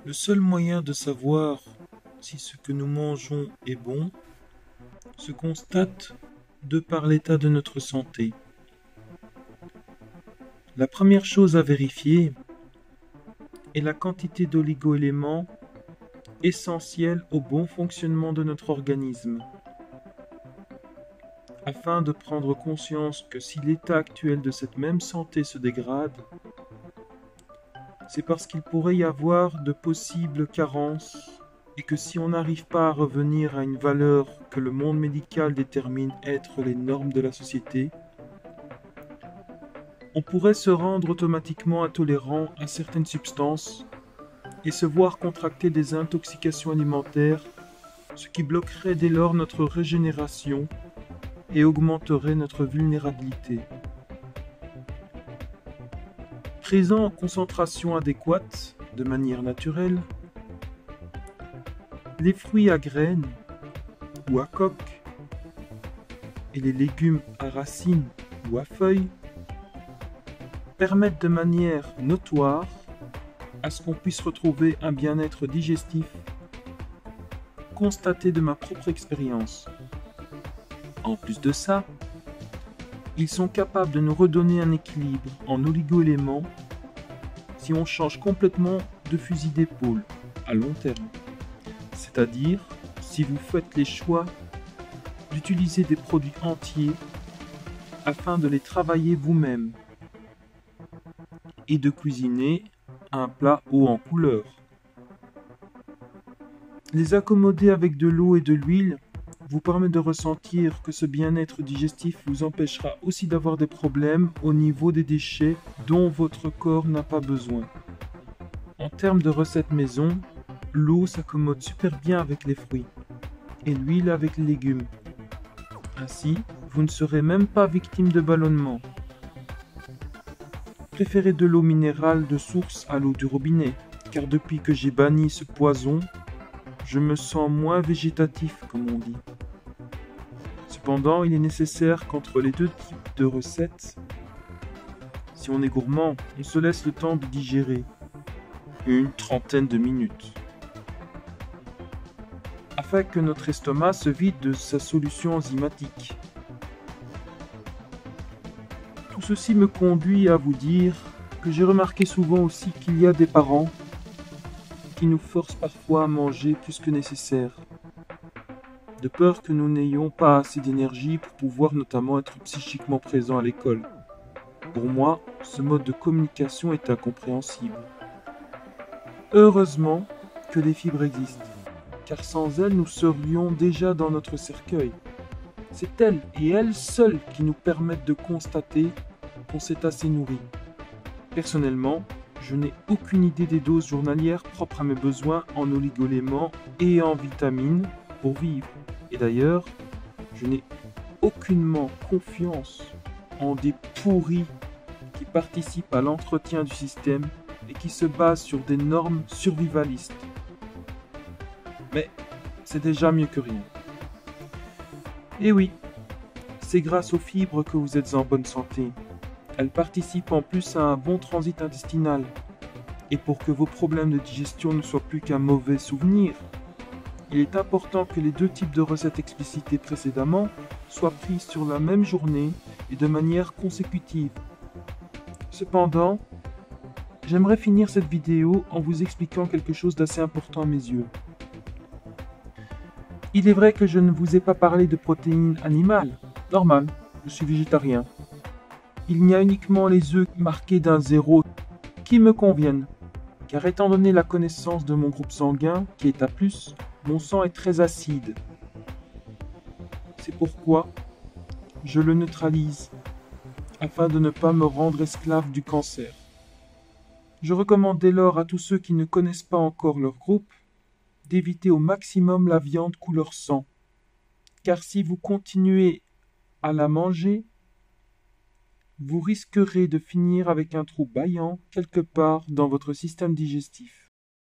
Le seul moyen de savoir si ce que nous mangeons est bon se constate de par l'état de notre santé. La première chose à vérifier est la quantité d'oligo-éléments essentiels au bon fonctionnement de notre organisme. Afin de prendre conscience que si l'état actuel de cette même santé se dégrade, c'est parce qu'il pourrait y avoir de possibles carences et que si on n'arrive pas à revenir à une valeur que le monde médical détermine être les normes de la société, on pourrait se rendre automatiquement intolérant à certaines substances et se voir contracter des intoxications alimentaires, ce qui bloquerait dès lors notre régénération et augmenterait notre vulnérabilité. Présent en concentration adéquate, de manière naturelle, les fruits à graines ou à coque et les légumes à racines ou à feuilles permettent de manière notoire à ce qu'on puisse retrouver un bien-être digestif constaté de ma propre expérience. En plus de ça, ils sont capables de nous redonner un équilibre en oligo-éléments si on change complètement de fusil d'épaule à long terme. C'est-à-dire si vous faites les choix d'utiliser des produits entiers afin de les travailler vous-même et de cuisiner un plat haut en couleur. Les accommoder avec de l'eau et de l'huile vous permet de ressentir que ce bien-être digestif vous empêchera aussi d'avoir des problèmes au niveau des déchets dont votre corps n'a pas besoin. En termes de recettes maison, l'eau s'accommode super bien avec les fruits et l'huile avec les légumes. Ainsi, vous ne serez même pas victime de ballonnement. Préférez de l'eau minérale de source à l'eau du robinet, car depuis que j'ai banni ce poison, je me sens moins végétatif, comme on dit. Cependant, il est nécessaire qu'entre les deux types de recettes, si on est gourmand, on se laisse le temps de digérer, une trentaine de minutes, afin que notre estomac se vide de sa solution enzymatique. Tout ceci me conduit à vous dire que j'ai remarqué souvent aussi qu'il y a des parents qui nous forcent parfois à manger plus que nécessaire, de peur que nous n'ayons pas assez d'énergie pour pouvoir notamment être psychiquement présents à l'école. Pour moi, ce mode de communication est incompréhensible. Heureusement que les fibres existent, car sans elles nous serions déjà dans notre cercueil. C'est elles et elles seules qui nous permettent de constater qu'on s'est assez nourri. Personnellement, je n'ai aucune idée des doses journalières propres à mes besoins en oligo-éléments et en vitamines pour vivre. Et d'ailleurs, je n'ai aucunement confiance en des pourris qui participent à l'entretien du système et qui se basent sur des normes survivalistes. Mais c'est déjà mieux que rien. Et oui, c'est grâce aux fibres que vous êtes en bonne santé. Elles participent en plus à un bon transit intestinal. Et pour que vos problèmes de digestion ne soient plus qu'un mauvais souvenir, il est important que les deux types de recettes explicitées précédemment soient prises sur la même journée et de manière consécutive. Cependant, j'aimerais finir cette vidéo en vous expliquant quelque chose d'assez important à mes yeux. Il est vrai que je ne vous ai pas parlé de protéines animales. Normal, je suis végétarien. Il n'y a uniquement les œufs marqués d'un 0 qui me conviennent, car étant donné la connaissance de mon groupe sanguin qui est A+, mon sang est très acide. C'est pourquoi je le neutralise, afin de ne pas me rendre esclave du cancer. Je recommande dès lors à tous ceux qui ne connaissent pas encore leur groupe d'éviter au maximum la viande couleur sang, car si vous continuez à la manger, vous risquerez de finir avec un trou bâillant quelque part dans votre système digestif.